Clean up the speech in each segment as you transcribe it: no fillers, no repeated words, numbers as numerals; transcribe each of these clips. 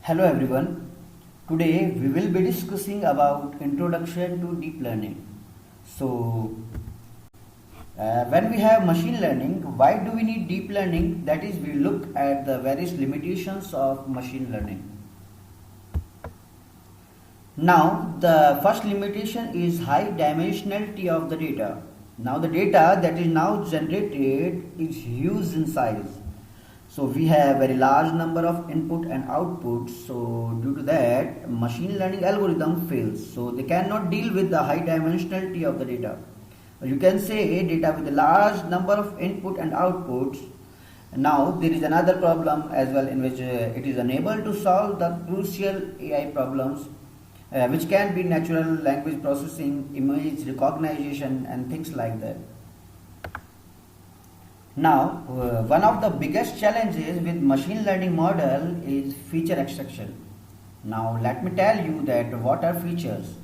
Hello everyone. Today we will be discussing about introduction to deep learning. When we have machine learning, why do we need deep learning? That is, we look at the various limitations of machine learning. Now, the first limitation is high dimensionality of the data. Now, the data that is now generated is huge in size. So we have very large number of input and output. So due to that, machine learning algorithm fails. So they cannot deal with the high dimensionality of the data. You can say data with a large number of input and outputs. Now there is another problem as well in which it is unable to solve the crucial AI problems, which can be natural language processing, image recognition, and things like that. Now, one of the biggest challenges with machine learning model is feature extraction. Now, let me tell you that what are features.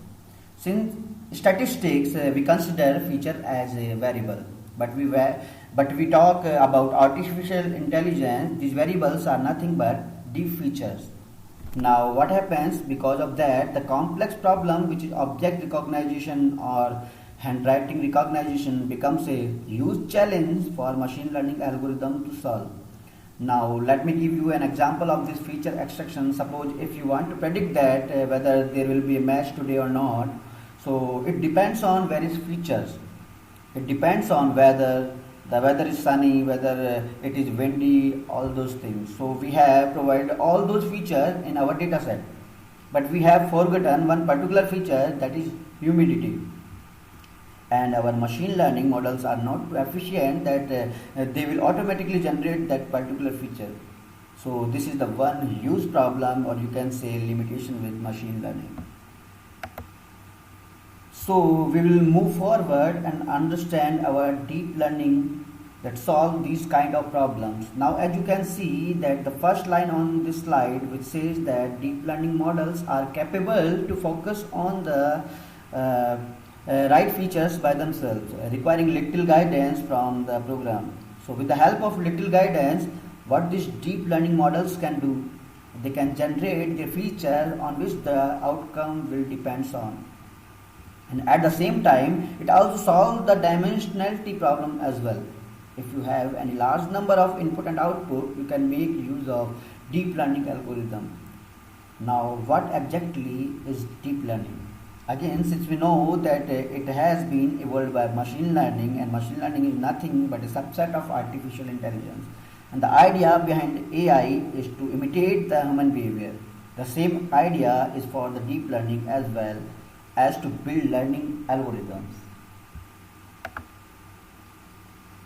Since statistics, we consider feature as a variable, but we talk about artificial intelligence. These variables are nothing but deep features. Now, what happens because of that? The complex problem, which is object recognition or handwriting recognition, becomes a huge challenge for machine learning algorithm to solve. Now let me give you an example of this feature extraction. Suppose if you want to predict that whether there will be a match today or not, so it depends on various features. It depends on whether the weather is sunny, whether it is windy, all those things. So we have provided all those features in our data set, but we have forgotten one particular feature, that is humidity. And our machine learning models are not too efficient that they will automatically generate that particular feature. So this is the one huge problem, or you can say limitation with machine learning. So we will move forward and understand our deep learning that solve these kind of problems. Now as you can see that the first line on this slide, which says that deep learning models are capable to focus on the right features by themselves, requiring little guidance from the program. So with the help of little guidance, what these deep learning models can do, they can generate the feature on which the outcome will depends on. And at the same time, it also solves the dimensionality problem as well. If you have any large number of input and output, you can make use of deep learning algorithm. Now what exactly is deep learning? Again, since we know that it has been evolved by machine learning, and machine learning is nothing but a subset of artificial intelligence, and the idea behind AI is to imitate the human behavior. The same idea is for the deep learning as well as to build learning algorithms.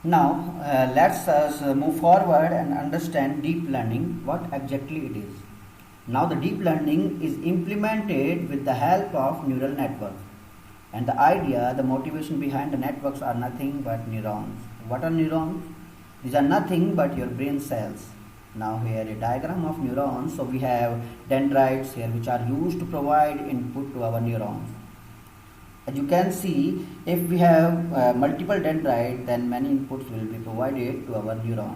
Now let's move forward and understand deep learning, what exactly it is. Now the deep learning is implemented with the help of neural networks, and the idea, the motivation behind the networks are nothing but neurons. What are neurons? These are nothing but your brain cells. Now here a diagram of neurons. So we have dendrites here which are used to provide input to our neurons. As you can see, if we have multiple dendrites, then many inputs will be provided to our neuron.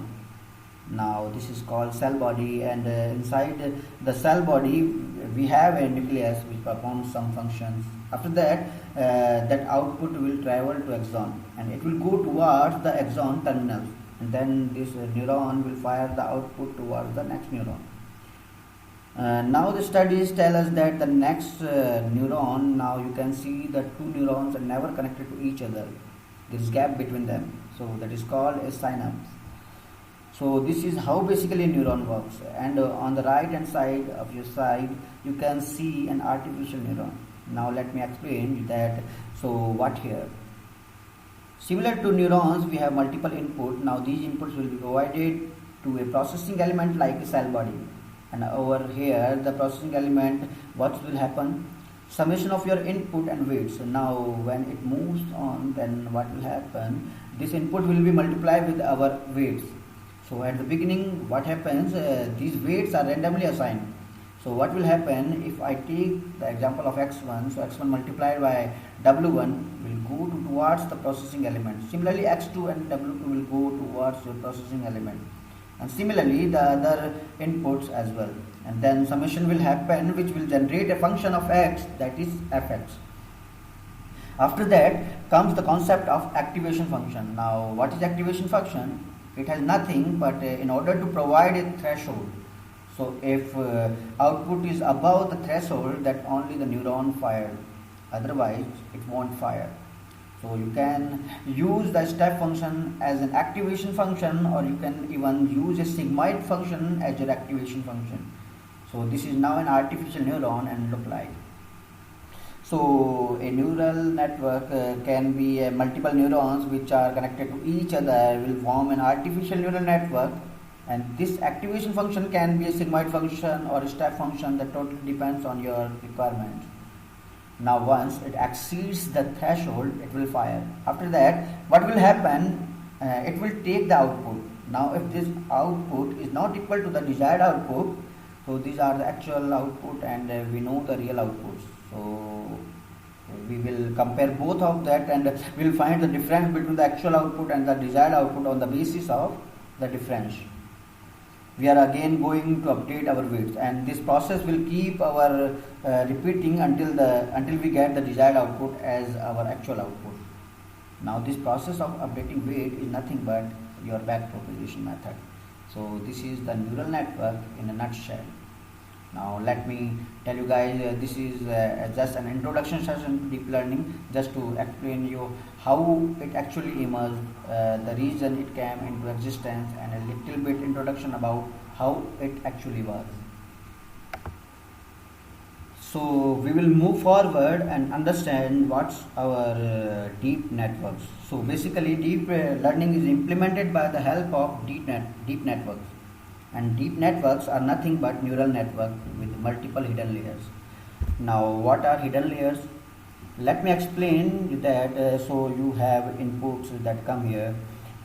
Now this is called cell body, and inside the cell body we have a nucleus which performs some functions. After that, that output will travel to axon, and it will go towards the axon terminals, and then this neuron will fire the output towards the next neuron. Now the studies tell us that the next neuron, now you can see the two neurons are never connected to each other. There is gap between them, so that is called a synapse. So this is how basically a neuron works, and on the right hand side of your side you can see an artificial neuron. Now let me explain that. So what here? Similar to neurons, we have multiple input. Now these inputs will be provided to a processing element like a cell body, and over here the processing element, what will happen? Summation of your input and weights. So now when it moves on, then what will happen? This input will be multiplied with our weights. So at the beginning, what happens? These weights are randomly assigned. So what will happen if I take the example of x1? So x1 multiplied by w1 will go towards the processing element. Similarly, x2 and w2 will go towards your processing element. and similarly the other inputs as well, and then summation will happen which will generate a function of x, that is fx. After that comes the concept of activation function. Now what is activation function? It has nothing but in order to provide a threshold. So if output is above the threshold, that only the neuron fire, otherwise it won't fire. So you can use the step function as an activation function, or you can even use a sigmoid function as your activation function. So this is now an artificial neuron and look like. So a neural network can be multiple neurons which are connected to each other will form an artificial neural network, and this activation function can be a sigmoid function or a step function, that totally depends on your requirement. Now once it exceeds the threshold, it will fire. After that what will happen? It will take the output. Now if this output is not equal to the desired output, so these are the actual output and we know the real outputs. So we will compare both of that and we will find the difference between the actual output and the desired output on the basis of the difference. We are again going to update our weights, and this process will keep our repeating until we get the desired output as our actual output. Now this process of updating weight is nothing but your backpropagation method. So this is the neural network in a nutshell. Now let me tell you guys, this is just an introduction session to deep learning, just to explain you how it actually emerged, the reason it came into existence, and a little bit introduction about how it actually works. So we will move forward and understand what's our deep networks. So basically deep learning is implemented by the help of deep networks. And deep networks are nothing but neural network with multiple hidden layers. Now what are hidden layers? Let me explain that. So you have inputs that come here,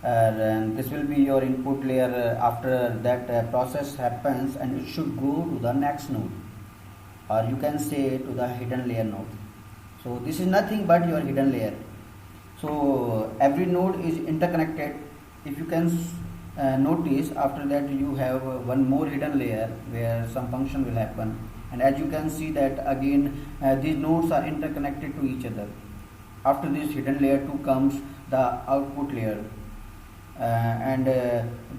and this will be your input layer. After that process happens and it should go to the next node, or you can say to the hidden layer node. So this is nothing but your hidden layer. So every node is interconnected. If you can notice, after that you have one more hidden layer where some function will happen, and as you can see that again these nodes are interconnected to each other. After this hidden layer 2 comes the output layer, and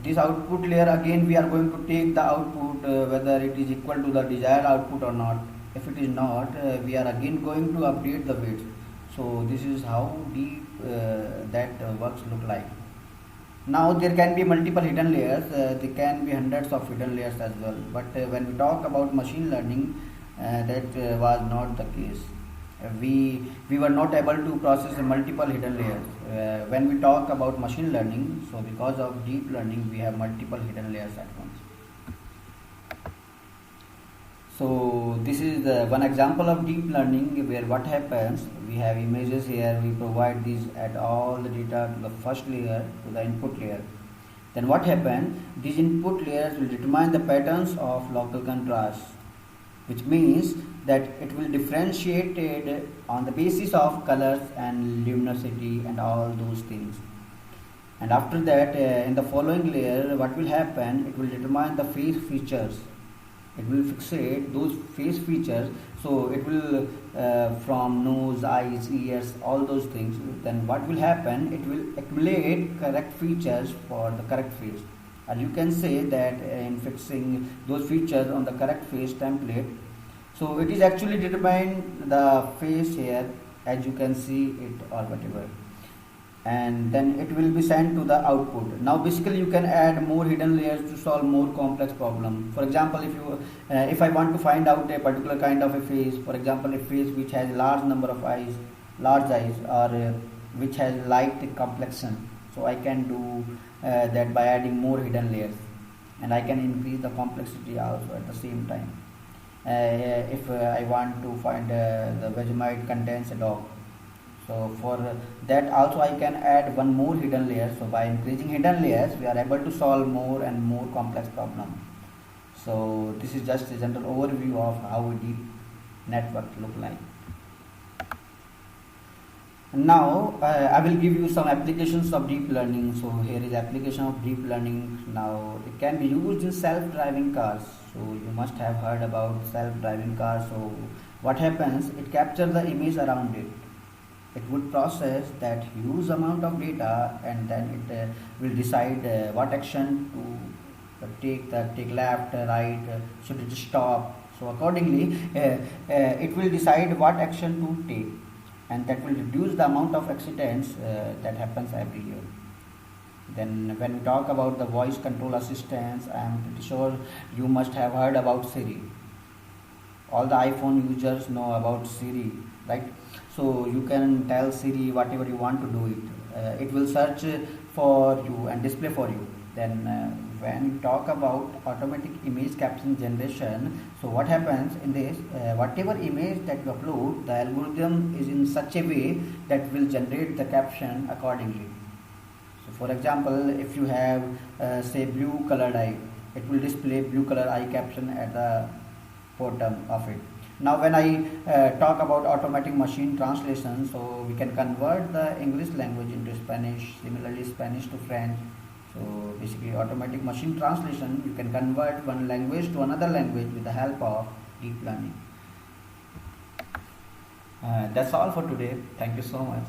this output layer again we are going to take the output whether it is equal to the desired output or not. If it is not, we are again going to update the weights. So this is how deep that works look like. Now there can be multiple hidden layers, there can be hundreds of hidden layers as well, but when we talk about machine learning, that was not the case. We were not able to process multiple hidden layers. When we talk about machine learning, so because of deep learning we have multiple hidden layers at once. So this is the one example of deep learning where what happens, we have images here, we provide these, add all the data to the first layer, to the input layer. Then what happens, these input layers will determine the patterns of local contrast, which means that it will differentiate it on the basis of colors and luminosity and all those things. And after that in the following layer what will happen, it will determine the face features. It will fixate those face features, so it will from nose, eyes, ears, all those things. Then what will happen, it will accumulate correct features for the correct face, and you can say that in fixing those features on the correct face template, so it is actually determine the face here as you can see it or whatever, and then it will be sent to the output. Now basically you can add more hidden layers to solve more complex problem. For example, if I want to find out a particular kind of a face, for example a face which has large number of eyes, or which has light complexion, so I can do that by adding more hidden layers, and I can increase the complexity also at the same time. If I want to find the Vegemite contains a dog, so for that also I can add one more hidden layer. So by increasing hidden layers we are able to solve more and more complex problems. So this is just a general overview of how a deep network look like. Now I will give you some applications of deep learning. So here is application of deep learning. Now it can be used in self-driving cars. So you must have heard about self-driving cars. So what happens? It captures the image around it. It would process that huge amount of data, and then it will decide what action to take left, right, should it stop. So accordingly, it will decide what action to take, and that will reduce the amount of accidents that happens every year. Then when we talk about the voice control assistants, I am pretty sure you must have heard about Siri. All the iPhone users know about Siri, right? So you can tell Siri whatever you want to do it. It will search for you and display for you. Then when we talk about automatic image caption generation, so what happens in this, whatever image that you upload, the algorithm is in such a way that will generate the caption accordingly. So for example, if you have say blue colored eye, it will display blue color eye caption at the bottom of it. Now when I talk about automatic machine translation, so we can convert the English language into Spanish, similarly Spanish to French. So basically automatic machine translation, you can convert one language to another language with the help of deep learning. That's all for today. Thank you so much.